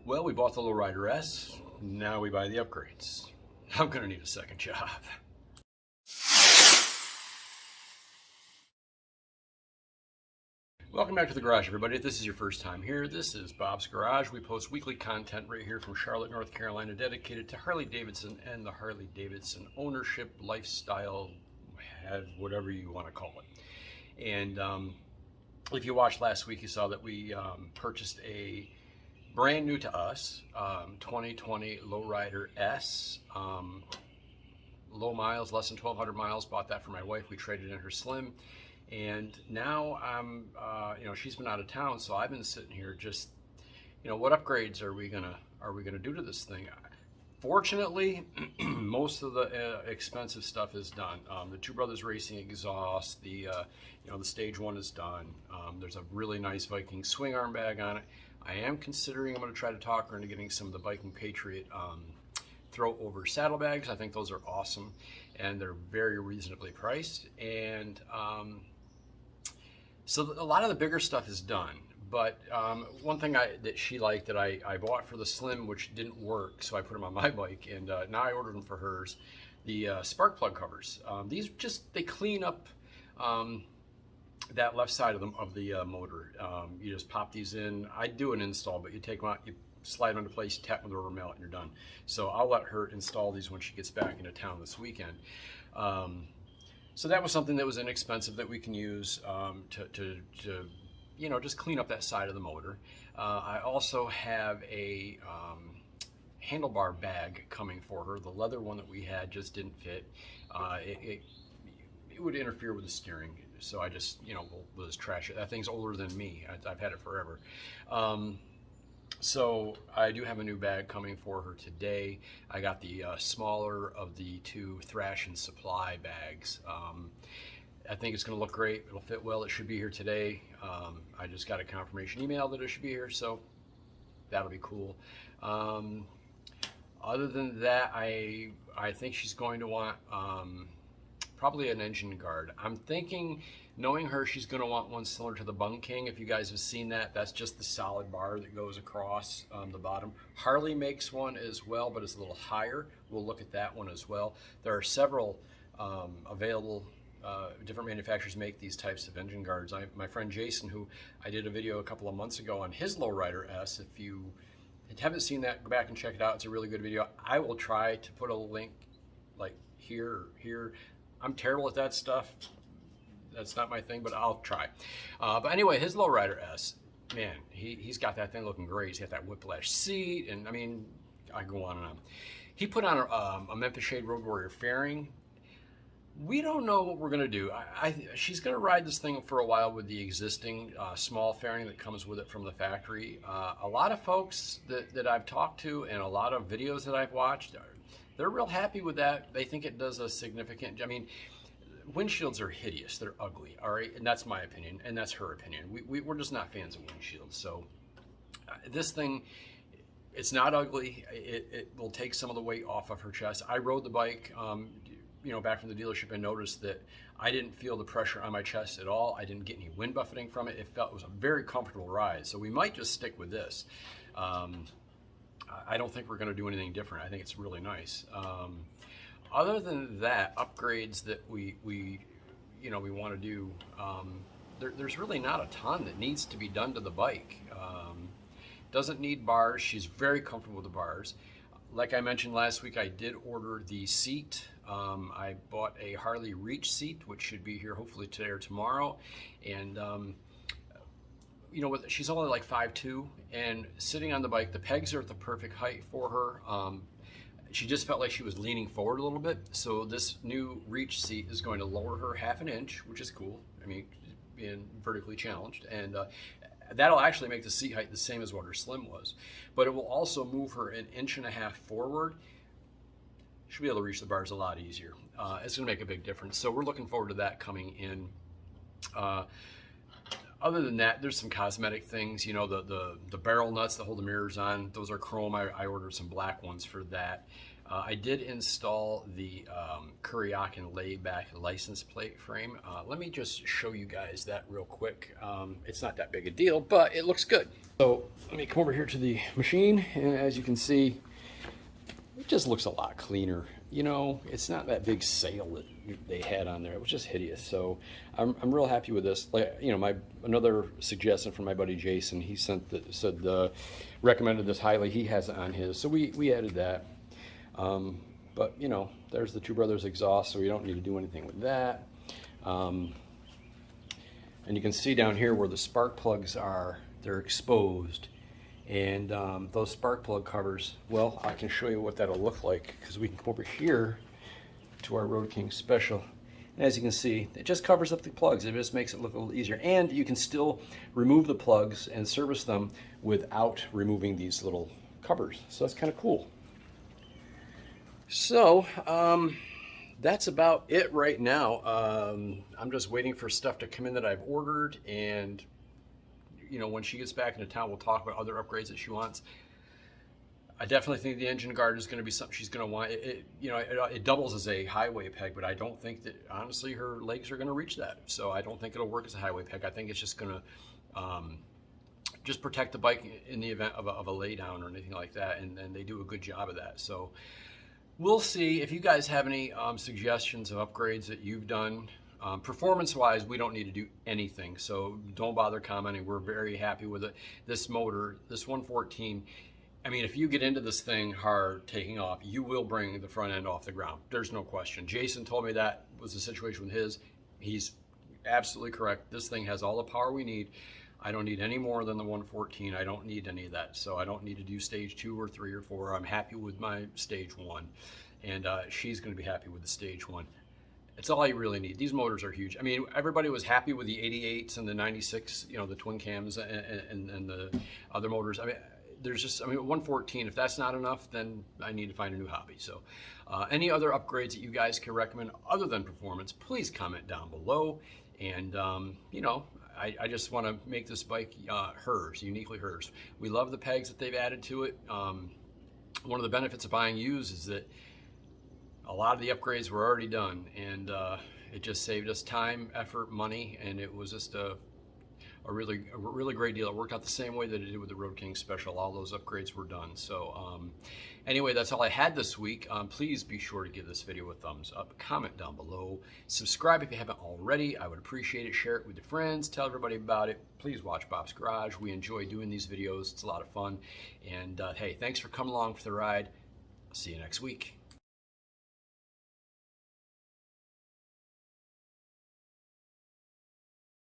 Well, we bought the Lowrider S, now we buy the upgrades. I'm gonna need a second job. Welcome back to the garage, everybody. If this is your first time here, this is Bob's Garage. We post weekly content right here from Charlotte, North Carolina, dedicated to Harley-Davidson and the Harley-Davidson ownership, lifestyle, whatever you want to call it. And if you watched last week, you saw that we purchased a brand new to us 2020 Lowrider S. Low miles, less than 1,200 miles. Bought that for my wife. We traded in her Slim. And now I'm, she's been out of town, so I've been sitting here just, what upgrades are we gonna do to this thing? Fortunately, most of the expensive stuff is done. The Two Brothers Racing exhaust, the stage one is done. There's a really nice Viking swing arm bag on it. I am considering, I'm going to try to talk her into getting some of the Viking Patriot throw over saddlebags. I think those are awesome, and they're very reasonably priced. And so a lot of the bigger stuff is done. But one thing that she liked that I bought for the Slim, which didn't work, so I put them on my bike, and now I ordered them for hers, the spark plug covers. These they clean up that left side of the motor. You just pop these in. I do an install, but you take them out, you slide them into place, you tap them with a rubber mallet, and you're done. So I'll let her install these when she gets back into town this weekend. So that was something that was inexpensive that we can use to just clean up that side of the motor. I also have a handlebar bag coming for her. The leather one that we had just didn't fit. It would interfere with the steering, so I just, we'll just trash it. That thing's older than me. I've had it forever. So I do have a new bag coming for her today. I got the smaller of the two Thrash and Supply bags. I think it's going to look great. It'll fit well. It should be here today. I just got a confirmation email that it should be here, so that'll be cool. Other than that, I think she's going to want probably an engine guard. I'm thinking, knowing her, she's going to want one similar to the Bung King. If you guys have seen that, that's just the solid bar that goes across the bottom. Harley makes one as well, but it's a little higher. We'll look at that one as well. There are several available. Different manufacturers make these types of engine guards. My friend Jason, who I did a video a couple of months ago on his Lowrider S, if you haven't seen that, go back and check it out. It's a really good video. I will try to put a link like here or here. I'm terrible at that stuff. That's not my thing, but I'll try. But anyway, his Lowrider S, man, he's got that thing looking great. He's got that whiplash seat, and I mean, I go on and on. He put on a Memphis Shade Road Warrior fairing. We don't know what we're gonna do. She's gonna ride this thing for a while with the existing small fairing that comes with it from the factory. A lot of folks that I've talked to and a lot of videos that I've watched, they're real happy with that. They think it does a significant, windshields are hideous, they're ugly, all right? And that's my opinion, and that's her opinion. We're just not fans of windshields. So this thing, it's not ugly. It will take some of the weight off of her chest. I rode the bike, back from the dealership, and noticed that I didn't feel the pressure on my chest at all. I didn't get any wind buffeting from it. It was a very comfortable ride. So we might just stick with this. I don't think we're going to do anything different. I think it's really nice. Other than that, upgrades that we want to do, there's really not a ton that needs to be done to the bike. Doesn't need bars. She's very comfortable with the bars. Like I mentioned last week, I did order the seat. I bought a Harley Reach seat, which should be here hopefully today or tomorrow. And she's only like 5'2", and sitting on the bike, the pegs are at the perfect height for her. She just felt like she was leaning forward a little bit. So this new Reach seat is going to lower her half an inch, which is cool. I mean, being vertically challenged. And that'll actually make the seat height the same as what her Slim was. But it will also move her 1.5 inches forward. She'll be able to reach the bars a lot easier. It's going to make a big difference. So we're looking forward to that coming in. Other than that, there's some cosmetic things. The barrel nuts that hold the mirrors on, those are chrome. I ordered some black ones for that. I did install the Kuryakyn layback license plate frame. Let me just show you guys that real quick. It's not that big a deal, but it looks good. So let me come over here to the machine, and as you can see, it just looks a lot cleaner. You know, it's not that big sail that they had on there. It was just hideous. So I'm real happy with this. Like, you know, another suggestion from my buddy Jason. He recommended this highly. He has it on his, so we added that. But you know, there's the Two Brothers exhaust, so we don't need to do anything with that. And you can see down here where the spark plugs are, they're exposed. And those spark plug covers, well, I can show you what that'll look like, because we can come over here to our Road King Special. And as you can see, it just covers up the plugs. It just makes it look a little easier. And you can still remove the plugs and service them without removing these little covers. So that's kind of cool. So that's about it right now. I'm just waiting for stuff to come in that I've ordered, and you know, when she gets back into town, we'll talk about other upgrades that she wants. I definitely think the engine guard is going to be something she's going to want. It doubles as a highway peg, but I don't think that, honestly, her legs are going to reach that. So I don't think it'll work as a highway peg. I think it's just going to just protect the bike in the event of a lay down or anything like that, and they do a good job of that. So we'll see. If you guys have any suggestions of upgrades that you've done, performance-wise, we don't need to do anything, so don't bother commenting. We're very happy with it. This motor, this 114, I mean, if you get into this thing hard taking off, you will bring the front end off the ground. There's no question. Jason told me that was the situation with his. He's absolutely correct. This thing has all the power we need. I don't need any more than the 114. I don't need any of that, so I don't need to do stage 2 or 3 or 4. I'm happy with my stage 1, and she's going to be happy with the stage 1. It's all you really need. These motors are huge. I mean, everybody was happy with the 88s and the 96, you know, the twin cams and the other motors. I mean, there's just, I mean, 114, if that's not enough, then I need to find a new hobby. So any other upgrades that you guys can recommend other than performance, please comment down below. And, you know, I just want to make this bike hers, uniquely hers. We love the pegs that they've added to it. One of the benefits of buying used is that a lot of the upgrades were already done, and it just saved us time, effort, money, and it was just a really great deal. It worked out the same way that it did with the Road King Special. All those upgrades were done. So anyway, that's all I had this week. Please be sure to give this video a thumbs up, comment down below, subscribe if you haven't already. I would appreciate it. Share it with your friends, tell everybody about it. Please watch Bob's Garage. We enjoy doing these videos. It's a lot of fun. And hey, thanks for coming along for the ride. I'll see you next week.